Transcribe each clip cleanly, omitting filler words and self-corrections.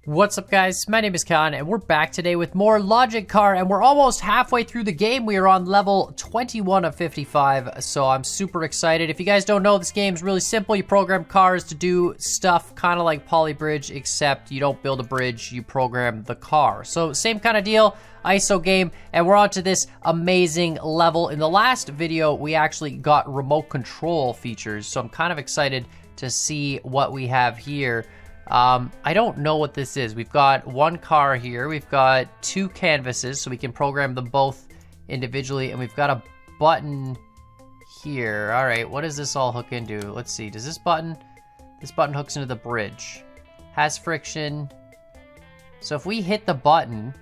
What's up, guys? My name is Khan, and we're back today with more Logic Car, and we're almost halfway through the game. We are on level 21 of 55, so I'm super excited. If you guys don't know, this game's really simple. You program cars to do stuff kind of like Polybridge, except you don't build a bridge, you program the car. So same kind of deal, ISO game, and we're on to this amazing level. In the last video, we actually got remote control features, so I'm kind of excited to see what we have here. I don't know what this is. We've got one car here. We've got two canvases, so we can program them both individually. And we've got a button here. All right, what does this all hook into? Let's see. Does this button hooks into the bridge. Has friction. So if we hit the button,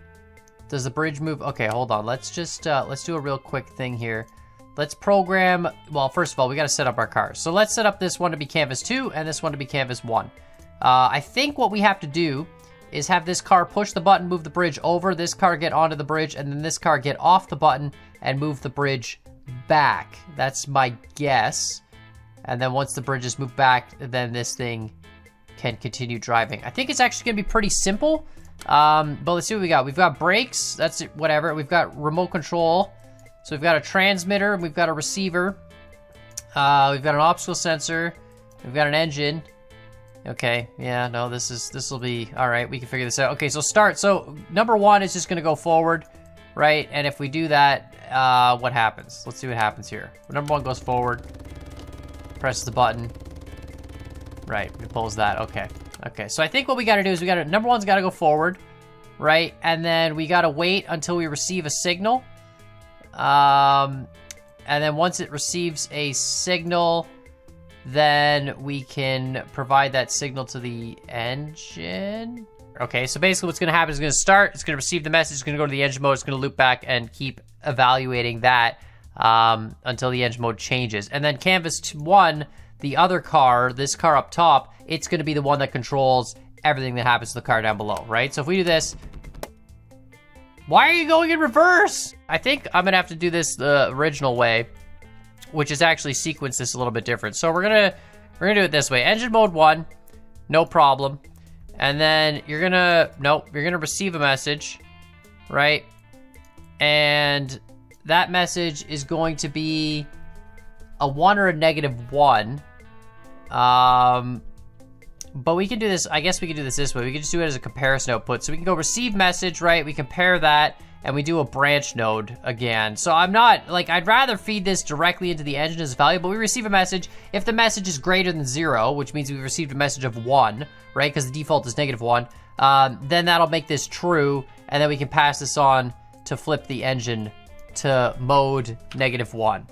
does the bridge move? Okay, hold on. Let's just, let's do a real quick thing here. Let's program, well, first of all, we got to set up our cars. So let's set up this one to be canvas 2 and this one to be canvas 1. I think what we have to do is have this car push the button, move the bridge over, this car get onto the bridge, and then this car get off the button and move the bridge back. That's my guess. And then once the bridge is moved back, then this thing can continue driving. I think it's actually going to be pretty simple, but let's see what we got. We've got brakes, that's it, whatever. We've got remote control. So we've got a transmitter, and we've got a receiver. We've got an obstacle sensor. We've got an engine. Okay, yeah, no, this will be, all right, we can figure this out. Okay, so start, so number 1 is just gonna go forward, right? And if we do that, what happens? Let's see what happens here. Number 1 goes forward, presses the button, right, it pulls that, okay. Okay, so I think what we gotta do is number 1's gotta go forward, right? And then we gotta wait until we receive a signal. And then once it receives a signal, then we can provide that signal to the engine. Okay, so basically what's gonna happen is it's gonna start, it's gonna receive the message, it's gonna go to the engine mode, it's gonna loop back and keep evaluating that until the engine mode changes. And then canvas 1, the other car, this car up top, it's gonna be the one that controls everything that happens to the car down below, right? So if we do this, why are you going in reverse? I think I'm gonna have to do this the original way, which is actually sequence this a little bit different. So we're gonna do it this way. Engine mode 1, no problem. And then you're gonna receive a message, right? And that message is going to be a 1 or a -1. But we can do this, I guess we can do this way. We can just do it as a comparison output. So we can go receive message, right? We compare that, and we do a branch node again. So I'm not, like, I'd rather feed this directly into the engine as value, but we receive a message. If the message is greater than 0, which means we received a message of 1, right? Because the default is -1, then that'll make this true, and then we can pass this on to flip the engine to mode -1,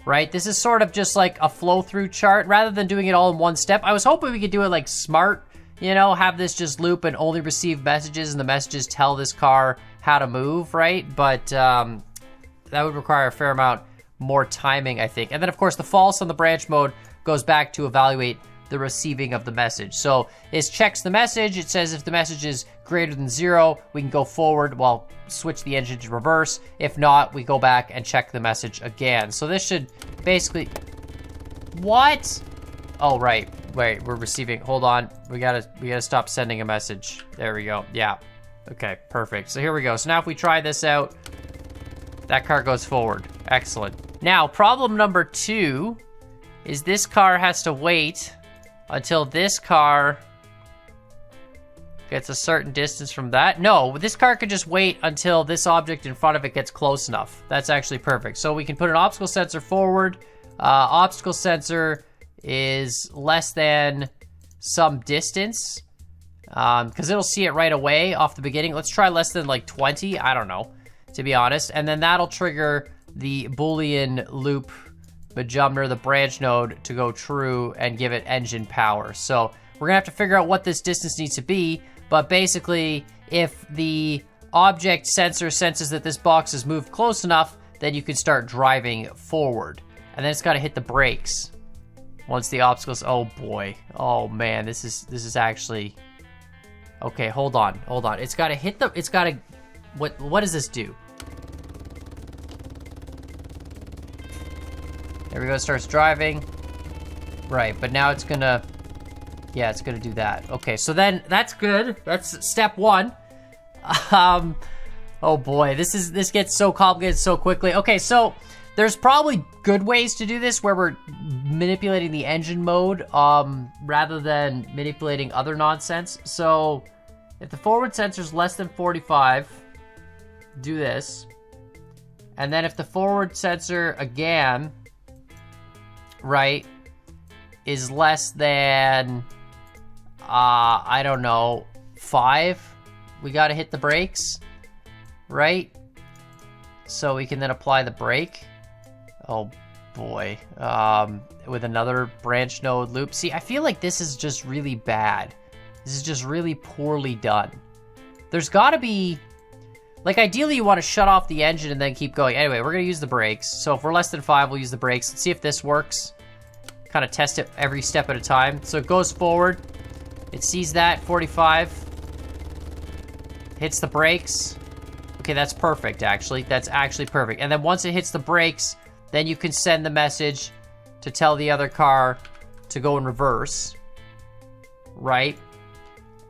right? This is sort of just like a flow-through chart, rather than doing it all in one step. I was hoping we could do it like smart, you know, have this just loop and only receive messages, and the messages tell this car how to move, right? But that would require a fair amount more timing, I think. And then, of course, the false on the branch mode goes back to evaluate the receiving of the message. So it checks the message. It says if the message is greater than 0, we can go forward, well, switch the engine to reverse. If not, we go back and check the message again. So this should basically... What? Oh, right, we're receiving, hold on. We gotta stop sending a message. There we go, yeah. Okay, perfect. So here we go. So now if we try this out, that car goes forward. Excellent. Now, problem number 2 is this car has to wait until this car gets a certain distance from that. No, this car could just wait until this object in front of it gets close enough. That's actually perfect. So we can put an obstacle sensor forward. Obstacle sensor is less than some distance, because it'll see it right away off the beginning. Let's try less than like 20, I don't know, to be honest. And then that'll trigger the Boolean loop majumner, the branch node, to go true and give it engine power. So we're gonna have to figure out what this distance needs to be, but basically if the object sensor senses that this box is moved close enough, then you can start driving forward. And then it's gotta hit the brakes. Once the obstacles, oh boy, oh man, this is actually, okay, hold on. It's gotta hit the, what does this do? There we go, it starts driving. Right, but now it's gonna Yeah, it's gonna do that. Okay, so then that's good. That's step one. Oh boy, this gets so complicated so quickly. Okay, so there's probably good ways to do this where we're manipulating the engine mode rather than manipulating other nonsense. So if the forward sensor is less than 45, do this. And then if the forward sensor again, right, is less than, I don't know, 5, we gotta hit the brakes, right? So we can then apply the brake. Oh boy, with another branch node loop. See, I feel like this is just really bad. This is just really poorly done. There's gotta be, like ideally you wanna shut off the engine and then keep going. Anyway, we're gonna use the brakes. So if we're less than 5, we'll use the brakes. Let's see if this works. Kind of test it every step at a time. So it goes forward. It sees that, 45. Hits the brakes. Okay, that's perfect, actually. That's actually perfect. And then once it hits the brakes, then you can send the message to tell the other car to go in reverse. Right?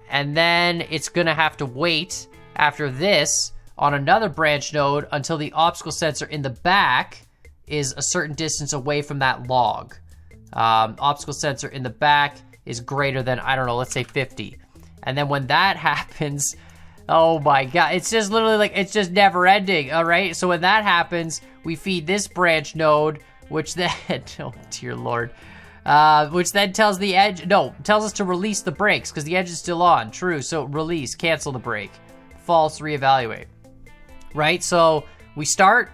And then it's gonna have to wait after this on another branch node until the obstacle sensor in the back is a certain distance away from that log. Obstacle sensor in the back is greater than, I don't know, let's say 50. And then when that happens, oh my god, it's just literally like, it's just never ending, all right? So when that happens, we feed this branch node, which then, oh dear lord, which then tells the edge, no, tells us to release the brakes because the edge is still on, true, so release, cancel the brake, false, reevaluate, right? So we start,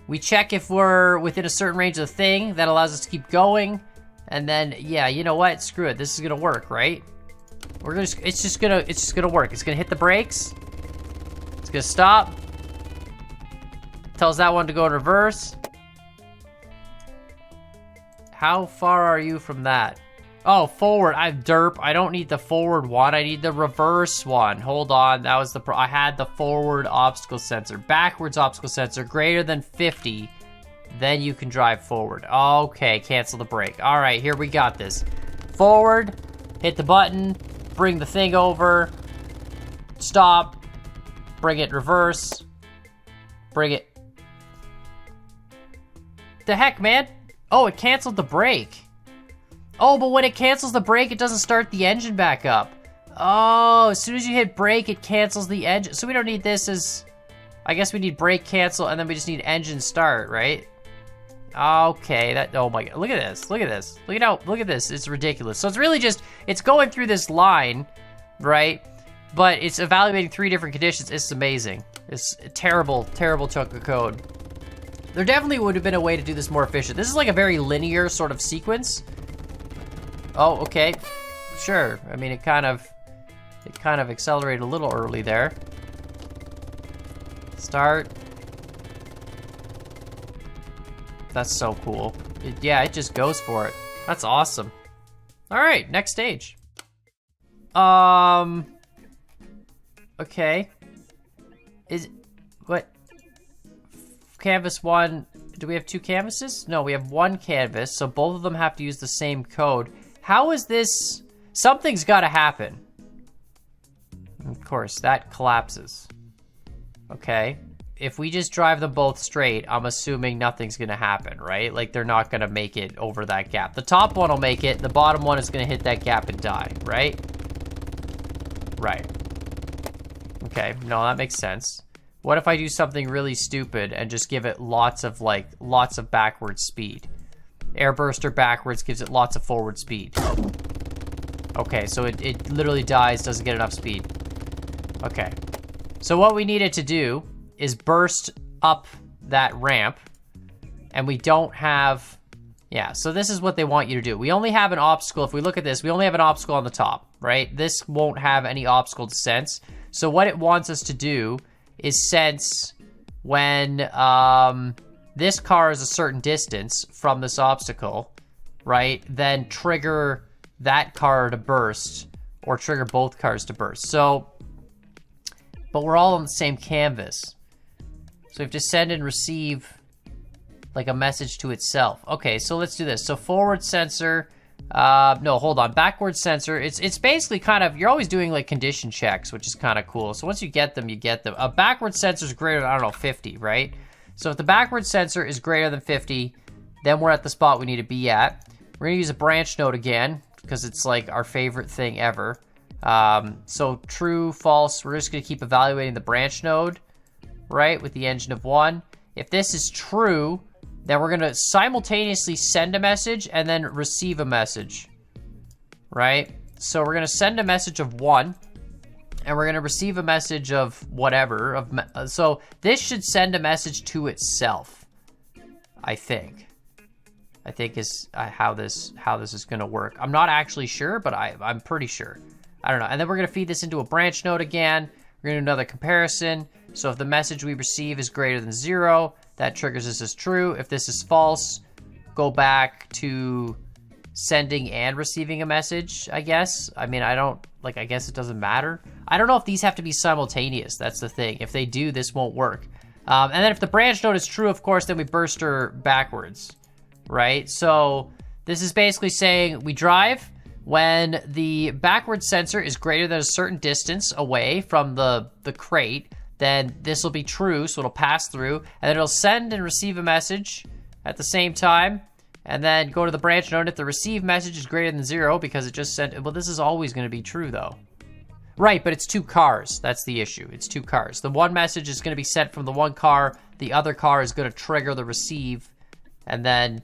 we check if we're within a certain range of the thing, that allows us to keep going, and then, yeah, you know what, screw it, this is gonna work, right? We're gonna, it's just gonna work. It's gonna hit the brakes. It's gonna stop. Tells that one to go in reverse. How far are you from that? Oh, forward. I'm derp. I don't need the forward one. I need the reverse one. Hold on. That was the I had the forward obstacle sensor. Backwards obstacle sensor greater than 50. Then you can drive forward. Okay, cancel the brake. All right, here we got this. Forward. Hit the button. Bring the thing over. Stop. Bring it reverse. Bring it. The heck, man? Oh, it canceled the brake. Oh, but when it cancels the brake, it doesn't start the engine back up. Oh, as soon as you hit brake, it cancels the engine. So we don't need this as... I guess we need brake cancel, and then we just need engine start, right? Okay, that... Oh my god, look at this. Look at this. Look at this. It's ridiculous. So it's really just... It's going through this line, right? But it's evaluating 3 different conditions. It's amazing. It's a terrible, terrible chunk of code. There definitely would have been a way to do this more efficient. This is like a very linear sort of sequence. Oh, okay. Sure. I mean, it kind of accelerated a little early there. Start. That's so cool. Yeah, it just goes for it. That's awesome. All right, next stage. Okay. What? Canvas 1, do we have 2 canvases? No, we have 1 canvas, so both of them have to use the same code. How is this? Something's gotta happen. Of course, that collapses. Okay. If we just drive them both straight, I'm assuming nothing's gonna happen, right? Like, they're not gonna make it over that gap. The top one will make it, the bottom one is gonna hit that gap and die, right? Right. Okay, no, that makes sense. What if I do something really stupid and just give it lots of backwards speed? Airburster backwards gives it lots of forward speed. Okay, so it literally dies, doesn't get enough speed. Okay. So what we needed to do is burst up that ramp, and we don't have... Yeah, so this is what they want you to do. We only have an obstacle. If we look at this, we only have an obstacle on the top, right? This won't have any obstacle to sense. So what it wants us to do is sense when this car is a certain distance from this obstacle, right? Then trigger that car to burst, or trigger both cars to burst. So, but we're all on the same canvas. So we have to send and receive like a message to itself. Okay, so let's do this. So forward sensor No, hold on. Backward sensor. It's basically kind of, you're always doing like condition checks, which is kind of cool. So once you get them, you get them. A backward sensor is greater than, I don't know, 50, right? So if the backward sensor is greater than 50, then we're at the spot we need to be at. We're gonna use a branch node again, because it's like our favorite thing ever. So true, false, we're just gonna keep evaluating the branch node, right, with the engine of 1. If this is true, then we're gonna simultaneously send a message and then receive a message, right? So we're gonna send a message of 1, and we're gonna receive a message of whatever. So this should send a message to itself, I think. I think is how this is gonna work. I'm not actually sure, but I'm pretty sure. I don't know. And then we're gonna feed this into a branch node again. We're gonna do another comparison. So if the message we receive is greater than 0, that triggers this as true. If this is false, go back to sending and receiving a message, I guess. I mean, I guess it doesn't matter. I don't know if these have to be simultaneous. That's the thing. If they do, this won't work. And then if the branch node is true, of course, then we burster backwards, right? So this is basically saying we drive when the backward sensor is greater than a certain distance away from the crate. Then this will be true, so it'll pass through, and then it'll send and receive a message at the same time, and then go to the branch node if the receive message is greater than 0, because it just sent, well, this is always gonna be true though. Right, but it's 2 cars, that's the issue, it's 2 cars. The one message is gonna be sent from the one car, the other car is gonna trigger the receive, and then,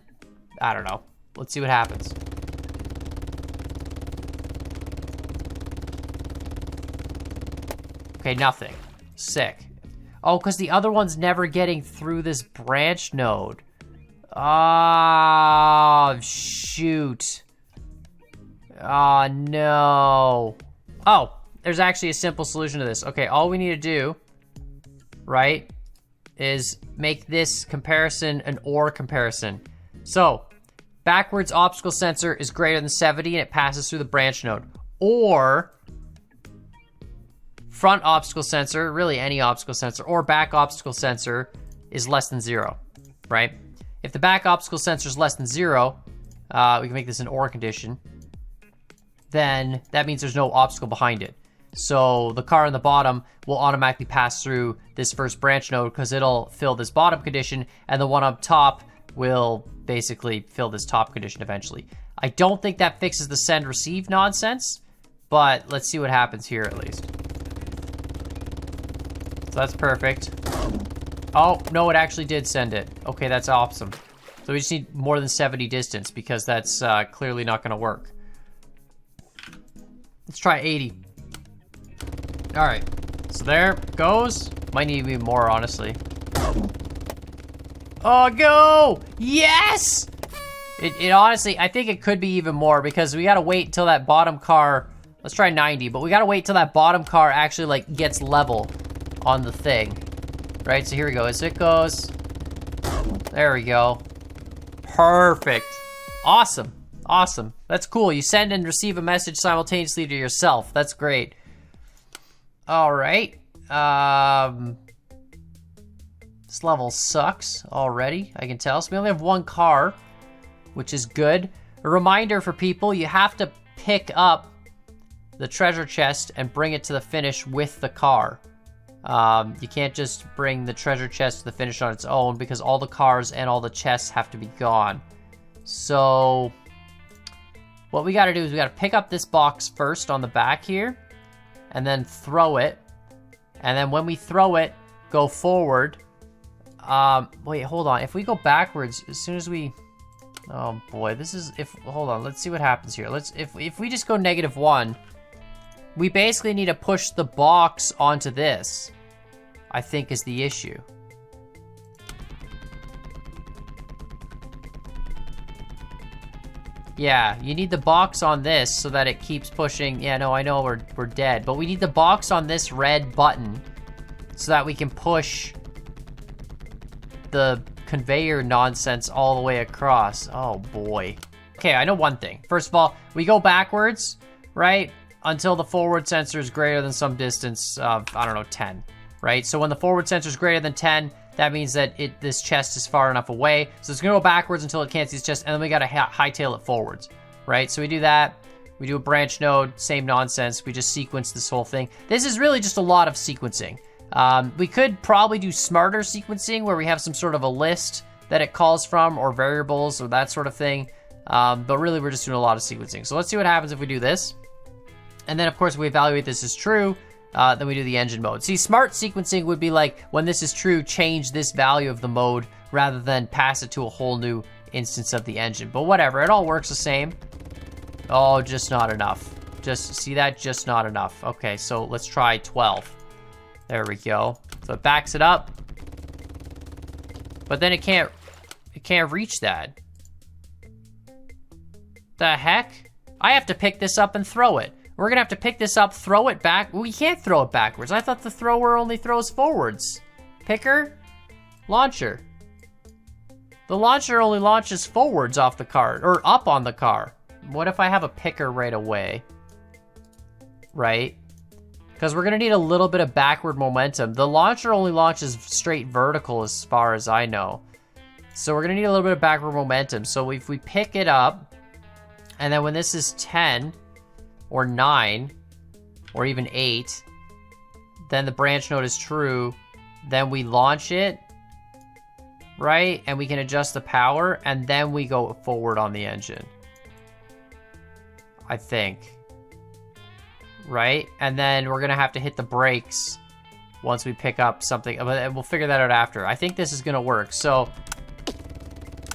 I don't know, let's see what happens. Okay, nothing. Sick. Oh, because the other one's never getting through this branch node. Oh, shoot. Oh, no. Oh, there's actually a simple solution to this. Okay, all we need to do, right, is make this comparison an OR comparison. So, backwards obstacle sensor is greater than 70 and it passes through the branch node. Or front obstacle sensor, really any obstacle sensor, or back obstacle sensor is less than 0, right? If the back obstacle sensor is less than 0, we can make this an OR condition, then that means there's no obstacle behind it. So the car on the bottom will automatically pass through this first branch node because it'll fill this bottom condition, and the one up top will basically fill this top condition eventually. I don't think that fixes the send receive nonsense, but let's see what happens here at least. So that's perfect. Oh, no, it actually did send it. Okay, that's awesome. So we just need more than 70 distance because that's clearly not gonna work. Let's try 80. All right, so there goes. Might need to be more, honestly. Oh, go! Yes! It honestly, I think it could be even more because we gotta wait until that bottom car, let's try 90, but we gotta wait till that bottom car actually like gets level on the thing, right? So here we go, as it goes, there we go. Perfect, awesome, awesome. That's cool, you send and receive a message simultaneously to yourself. That's great. All right, this level sucks already, I can tell. So we only have 1 car, which is good. A reminder for people, you have to pick up the treasure chest and bring it to the finish with the car. You can't just bring the treasure chest to the finish on its own because all the cars and all the chests have to be gone. So what we gotta do is we gotta pick up this box first on the back here and then throw it. And then when we throw it, go forward. Wait, hold on. If we go backwards, as soon as we, oh boy, this is, hold on, let's see what happens here. If we just go -1, we basically need to push the box onto this, I think is the issue. Yeah, you need the box on this so that it keeps pushing. Yeah, no, I know we're dead, but we need the box on this red button so that we can push the conveyor nonsense all the way across. Oh boy. Okay, I know one thing. First of all, we go backwards, right? Until the forward sensor is greater than some distance of, I don't know, 10, right? So when the forward sensor is greater than 10, that means that this chest is far enough away. So it's gonna go backwards until it can't see this chest, and then we gotta hightail it forwards, right? So we do that. We do a branch node, same nonsense. We just sequence this whole thing. This is really just a lot of sequencing. We could probably do smarter sequencing where we have some sort of a list that it calls from or variables or that sort of thing. But really we're just doing a lot of sequencing. So let's see what happens if we do this. And then of course we evaluate this as true. Then we do the engine mode. See, smart sequencing would be like, when this is true, change this value of the mode rather than pass it to a whole new instance of the engine. But whatever, it all works the same. Oh, just not enough. Just, see that? Just not enough. Okay, so let's try 12. There we go. So it backs it up. But then it can't reach that. The heck? I have to pick this up and throw it. We're gonna have to pick this up, throw it back. We can't throw it backwards. I thought the thrower only throws forwards. Picker? Launcher. The launcher only launches forwards off the car, or up on the car. What if I have a picker right away? Right? Because we're gonna need a little bit of backward momentum. The launcher only launches straight vertical as far as I know. So we're gonna need a little bit of backward momentum. So if we pick it up, and then when this is 10, or 9, or even 8, then the branch node is true, then we launch it, right? And we can adjust the power, and then we go forward on the engine. I think. Right? And then we're gonna have to hit the brakes once we pick up something, but we'll figure that out after. I think this is gonna work, so.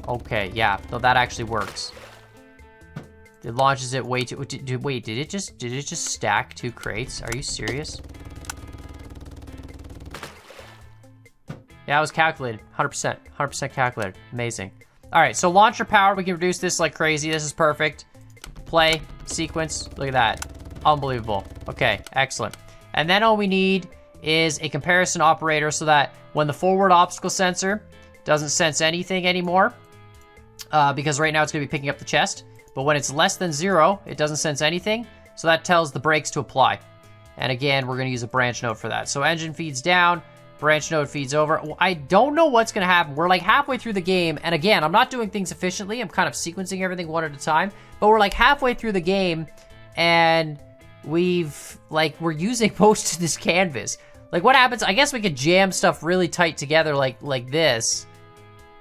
Okay, yeah, no, that actually works. It launches it way too, wait, did it just stack 2 crates? Are you serious? Yeah, it was calculated, 100% calculated, amazing. All right, so launcher power, we can reduce this like crazy. This is perfect. Play, sequence, look at that. Unbelievable. Okay, excellent. And then all we need is a comparison operator so that when the forward obstacle sensor doesn't sense anything anymore, because right now it's gonna be picking up the chest, but when it's less than 0, it doesn't sense anything, so that tells the brakes to apply. And again, we're gonna use a branch node for that. So engine feeds down, branch node feeds over. I don't know what's gonna happen. We're like halfway through the game, and again, I'm not doing things efficiently. I'm kind of sequencing everything one at a time, but we're like halfway through the game, and we're using most of this canvas. Like what happens, I guess we could jam stuff really tight together like this,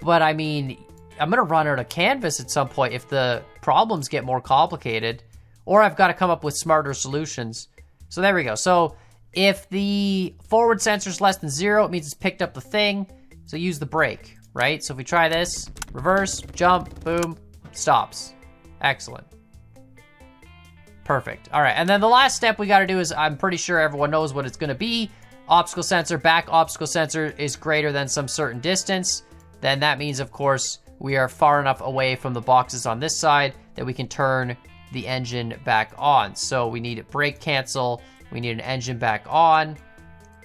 but I mean, I'm gonna run out of canvas at some point if the problems get more complicated, or I've gotta come up with smarter solutions. So there we go. So if the forward sensor is less than 0, it means it's picked up the thing, so use the brake, right? So if we try this, reverse, jump, boom, stops. Excellent. Perfect. All right, and then the last step we gotta do is, I'm pretty sure everyone knows what it's gonna be. Obstacle sensor, back obstacle sensor is greater than some certain distance. Then that means, of course, we are far enough away from the boxes on this side that we can turn the engine back on. So we need a brake cancel, we need an engine back on,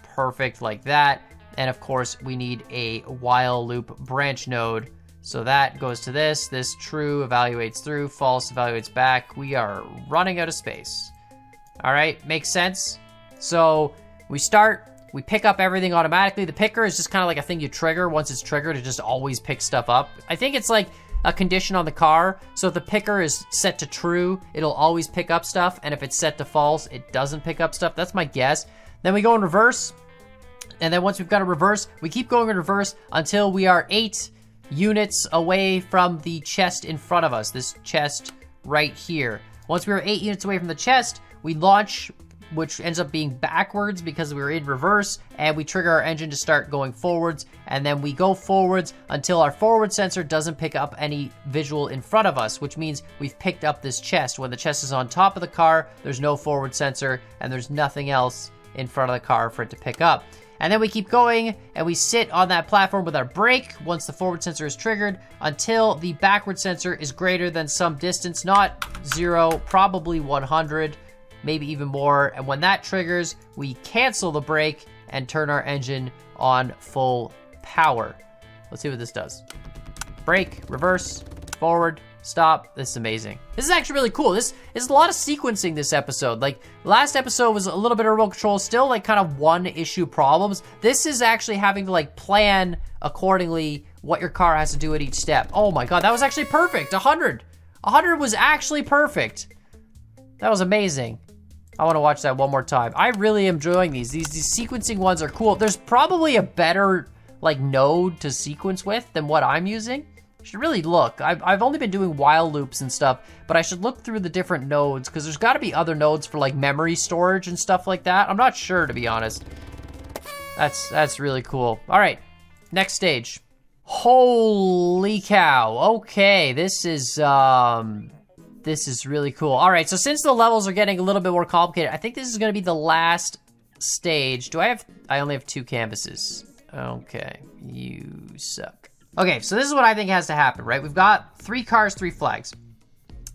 perfect, like that. And of course, we need a while loop branch node. So that goes to this true evaluates through, false evaluates back. We are running out of space. All right, makes sense. So we start, we pick up everything automatically. The picker is just kind of like a thing you trigger. Once it's triggered, it just always picks stuff up. I think it's like a condition on the car. So if the picker is set to true, it'll always pick up stuff. And if it's set to false, it doesn't pick up stuff. That's my guess. Then we go in reverse. And then once we've got a reverse, we keep going in reverse until we are 8 units away from the chest in front of us. This chest right here. Once we are 8 units away from the chest, we launch, which ends up being backwards because we were in reverse, and we trigger our engine to start going forwards, and then we go forwards until our forward sensor doesn't pick up any visual in front of us, which means we've picked up this chest. When the chest is on top of the car, there's no forward sensor, and there's nothing else in front of the car for it to pick up. And then we keep going, and we sit on that platform with our brake once the forward sensor is triggered until the backward sensor is greater than some distance, not 0, probably 100, maybe even more. And when that triggers, we cancel the brake and turn our engine on full power. Let's see what this does. Brake, reverse, forward, stop. This is amazing. This is actually really cool. This is a lot of sequencing this episode. Like last episode was a little bit of remote control, still like kind of one issue problems. This is actually having to like plan accordingly what your car has to do at each step. Oh my God, that was actually perfect. 100. 100 was actually perfect. That was amazing. I want to watch that one more time. I really am enjoying these. These sequencing ones are cool. There's probably a better like node to sequence with than what I'm using. I should really look. I've only been doing while loops and stuff, but I should look through the different nodes because there's got to be other nodes for like memory storage and stuff like that. I'm not sure, to be honest. That's really cool. All right, next stage. Holy cow. Okay, this is really cool. All right, so since the levels are getting a little bit more complicated, I think this is gonna be the last stage. I only have 2 canvases. Okay, you suck. Okay, so this is what I think has to happen, right? We've got 3 cars, 3 flags.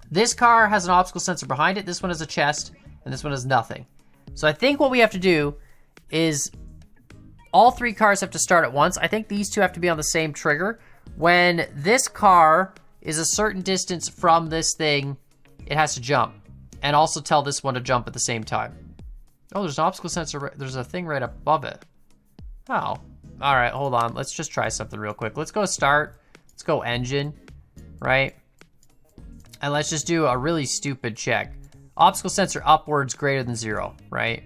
This car has an obstacle sensor behind it, this one has a chest, and this one has nothing. So I think what we have to do is all 3 cars have to start at once. I think these 2 have to be on the same trigger. When this car is a certain distance from this thing, it has to jump. And also tell this one to jump at the same time. Oh, there's an obstacle sensor, there's a thing right above it. Oh, all right, hold on. Let's just try something real quick. Let's go start, let's go engine, right? And let's just do a really stupid check. Obstacle sensor upwards greater than 0, right?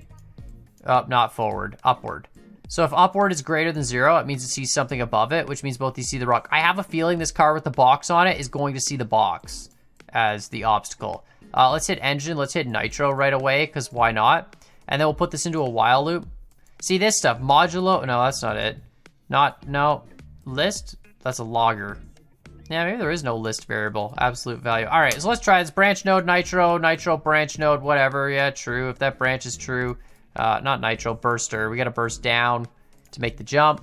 Not forward, upward. So if upward is greater than 0, it means it sees something above it, which means both these see the rock. I have a feeling this car with the box on it is going to see the box as the obstacle. Let's hit engine, let's hit nitro right away, because why not? And then we'll put this into a while loop. See this stuff, modulo, no, that's not it. No, list, that's a logger. Yeah, maybe there is no list variable, absolute value. All right, so let's try this. Branch node, nitro, branch node, whatever. Yeah, true, if that branch is true. Not nitro, burster. We gotta burst down to make the jump,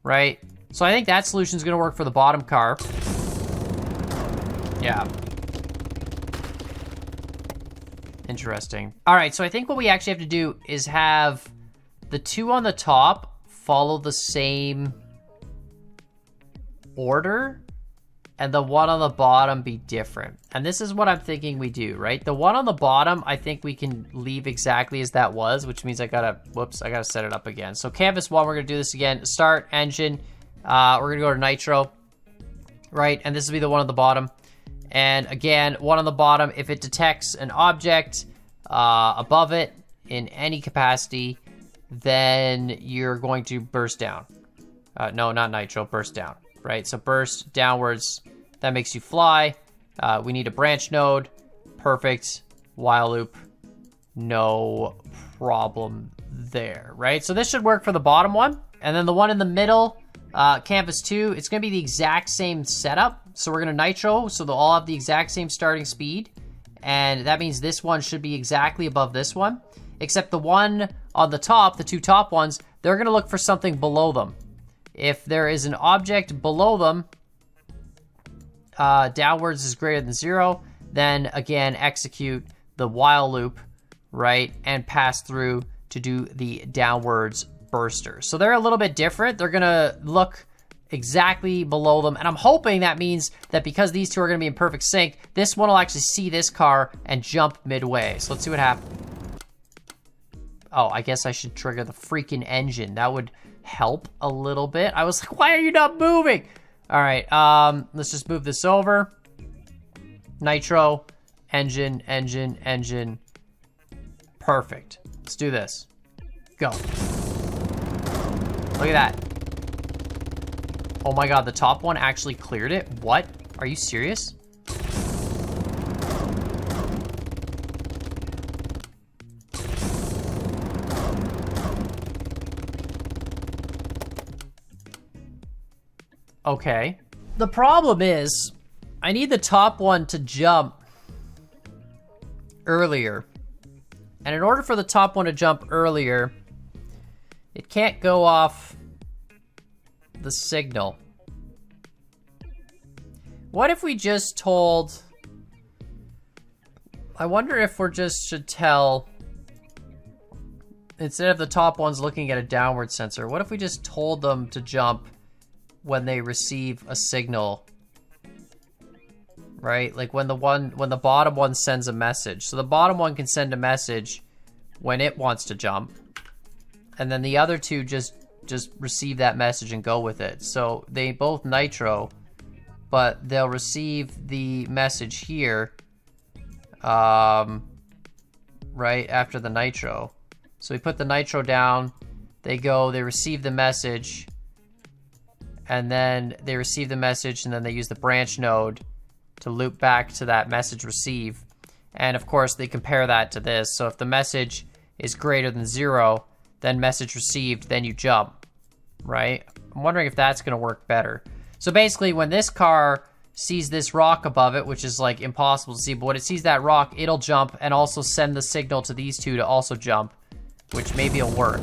right? So I think that solution is gonna work for the bottom car. Yeah. Interesting. All right, so I think what we actually have to do is have the 2 on the top follow the same order and the one on the bottom be different. And this is what I'm thinking we do, right? The one on the bottom, I think we can leave exactly as that was, which means I gotta set it up again. So canvas 1, we're gonna do this again. Start, engine, we're gonna go to nitro, right? And this will be the one on the bottom. And again, one on the bottom, if it detects an object above it in any capacity, then you're going to burst down. No, not nitro, burst down, right? So burst downwards, that makes you fly. We need a branch node, perfect, while loop, no problem there, right? So this should work for the bottom one. And then the one in the middle, canvas 2, it's gonna be the exact same setup. So we're gonna nitro, so they'll all have the exact same starting speed. And that means this one should be exactly above this one, except the one on the top, the 2 top ones, they're gonna look for something below them. If there is an object below them, downwards is greater than 0, then again, execute the while loop, right? And pass through to do the downwards burster. So they're a little bit different. They're gonna look exactly below them. And I'm hoping that means that because these 2 are gonna be in perfect sync, this one will actually see this car and jump midway. So let's see what happens. Oh, I guess I should trigger the freaking engine. That would help a little bit. I was like, why are you not moving? All right, let's just move this over. Nitro, engine. Perfect. Let's do this. Go. Look at that. Oh my God, the top one actually cleared it? What? Are you serious? Okay. The problem is, I need the top one to jump earlier. And in order for the top one to jump earlier, it can't go off the signal. What if we just told... I wonder if we're just should tell... Instead of the top ones looking at a downward sensor, what if we just told them to jump when they receive a signal, right? Like when the bottom one sends a message. So the bottom one can send a message when it wants to jump, and then the other 2 just receive that message and go with it. So they both nitro but they'll receive the message here, right after the nitro. So we put the nitro down, they receive the message, and then they receive the message, and then they use the branch node to loop back to that message receive. And of course, they compare that to this. So if the message is greater than 0, then message received, then you jump, right? I'm wondering if that's gonna work better. So basically, when this car sees this rock above it, which is like impossible to see, but when it sees that rock, it'll jump and also send the signal to these two to also jump, which maybe will work.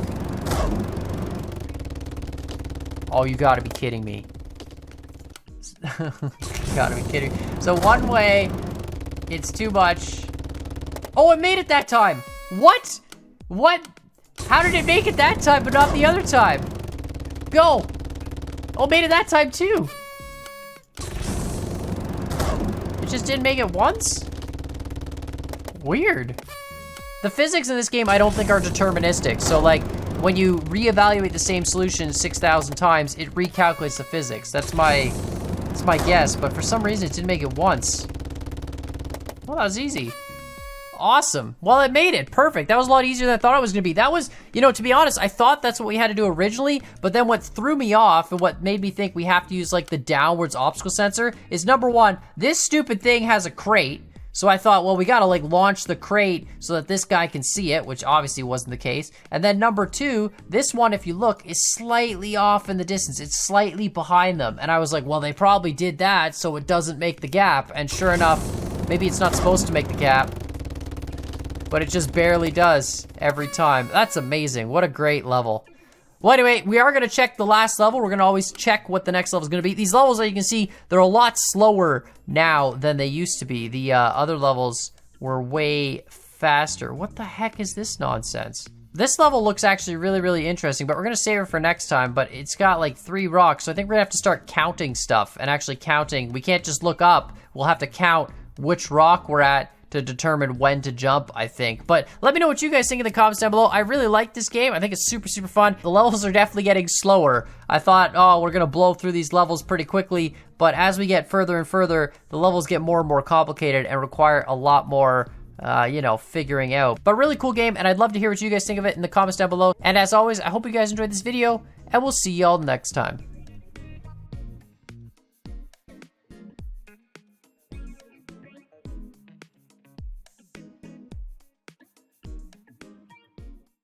Oh, you gotta be kidding me. You gotta be kidding. So one way, it's too much. Oh, it made it that time. What? What? How did it make it that time, but not the other time? Go. Oh, it made it that time too. It just didn't make it once? Weird. The physics in this game I don't think are deterministic. So like, when you reevaluate the same solution 6,000 times, it recalculates the physics. That's my guess, but for some reason it didn't make it once. Well, that was easy. Awesome. Well, it made it. Perfect. That was a lot easier than I thought it was gonna be. That was, you know, to be honest, I thought that's what we had to do originally, but then what threw me off and what made me think we have to use like the downwards obstacle sensor is, number one, this stupid thing has a crate. So I thought, well, we gotta like launch the crate so that this guy can see it, which obviously wasn't the case. And then number two, this one, if you look, is slightly off in the distance. It's slightly behind them. And I was like, well, they probably did that so it doesn't make the gap. And sure enough, maybe it's not supposed to make the gap, but it just barely does every time. That's amazing. What a great level. Well, anyway, we are gonna check the last level. We're gonna always check what the next level is gonna be. These levels, as you can see, they're a lot slower now than they used to be. The other levels were way faster. What the heck is this nonsense? This level looks actually really, really interesting, but we're gonna save it for next time, but it's got like 3 rocks, so I think we're gonna have to start counting stuff and actually counting. We can't just look up. We'll have to count which rock we're at to determine when to jump, I think. But let me know what you guys think in the comments down below. I really like this game. I think it's super, super fun. The levels are definitely getting slower. I thought, oh, we're gonna blow through these levels pretty quickly, but as we get further and further, the levels get more and more complicated and require a lot more, you know, figuring out. But really cool game, and I'd love to hear what you guys think of it in the comments down below. And as always, I hope you guys enjoyed this video, and we'll see y'all next time.